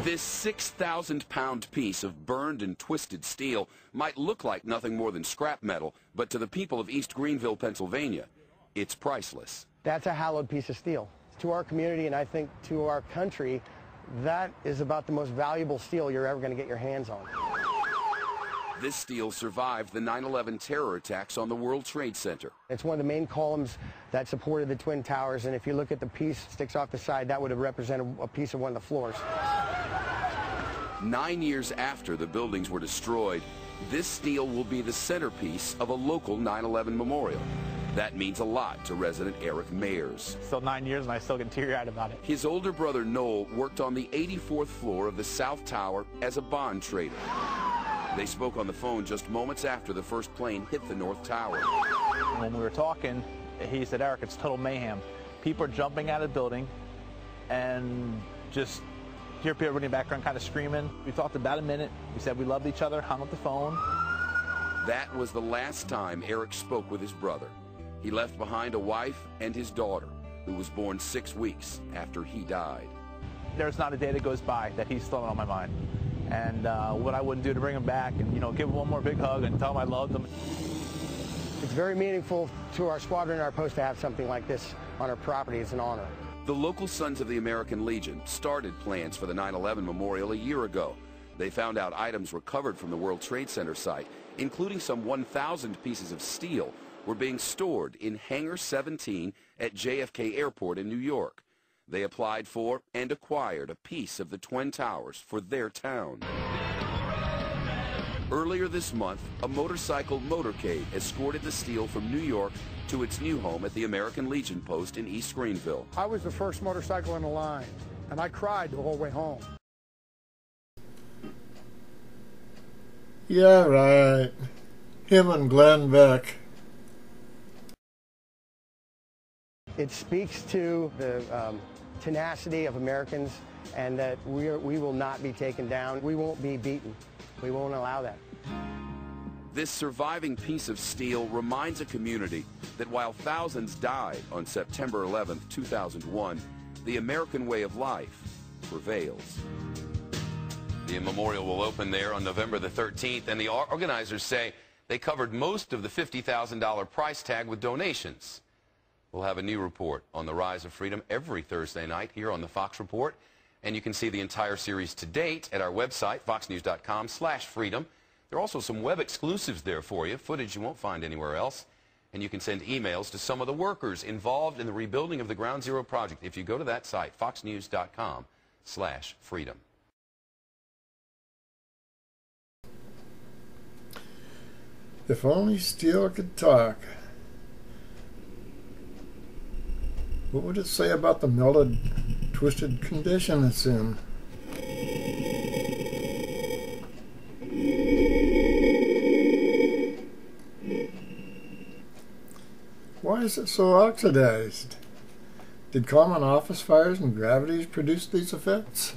This 6,000-pound piece of burned and twisted steel might look like nothing more than scrap metal, but to the people of East Greenville, Pennsylvania, it's priceless. That's a hallowed piece of steel. To our community, and I think to our country, that is about the most valuable steel you're ever going to get your hands on. This steel survived the 9/11 terror attacks on the World Trade Center. It's one of the main columns that supported the Twin Towers, and if you look at the piece that sticks off the side, that would have represented a piece of one of the floors. 9 years after the buildings were destroyed, this steel will be the centerpiece of a local 9/11 memorial. That means a lot to resident Eric Mayers. Still 9 years and I still get teary-eyed about it. His older brother Noel worked on the 84th floor of the South Tower as a bond trader. They spoke on the phone just moments after the first plane hit the North Tower. When we were talking, he said, "Eric, it's total mayhem. People are jumping out of the building and just hear people in the background kind of screaming." We talked about a minute. We said we loved each other, hung up the phone. That was the last time Eric spoke with his brother. He left behind a wife and his daughter, who was born 6 weeks after he died. There's not a day that goes by that he's still on my mind. And what I wouldn't do to bring him back and, give him one more big hug and tell him I loved him. It's very meaningful to our squadron and our post to have something like this on our property. It's an honor. The local Sons of the American Legion started plans for the 9/11 memorial a year ago. They found out items recovered from the World Trade Center site, including some 1,000 pieces of steel, were being stored in Hangar 17 at JFK Airport in New York. They applied for and acquired a piece of the Twin Towers for their town. Earlier this month, a motorcycle motorcade escorted the steel from New York to its new home at the American Legion post in East Greenville. I was the first motorcycle in the line, and I cried the whole way home. Yeah, right. Him and Glenn Beck. It speaks to the tenacity of Americans and that we will not be taken down. We won't be beaten. We won't allow that. This surviving piece of steel reminds a community that while thousands died on September 11, 2001, the American way of life prevails. The memorial will open there on November the 13th, and the organizers say they covered most of the $50,000 price tag with donations. We'll have a new report on the rise of freedom every Thursday night here on the Fox Report, and you can see the entire series to date at our website, foxnews.com/freedom. There are also some web exclusives there for you, footage you won't find anywhere else, and you can send emails to some of the workers involved in the rebuilding of the Ground Zero project if you go to that site, foxnews.com/freedom. If only steel could talk. What would it say about the melted, twisted condition it's in? Why is it so oxidized? Did common office fires and gravities produce these effects?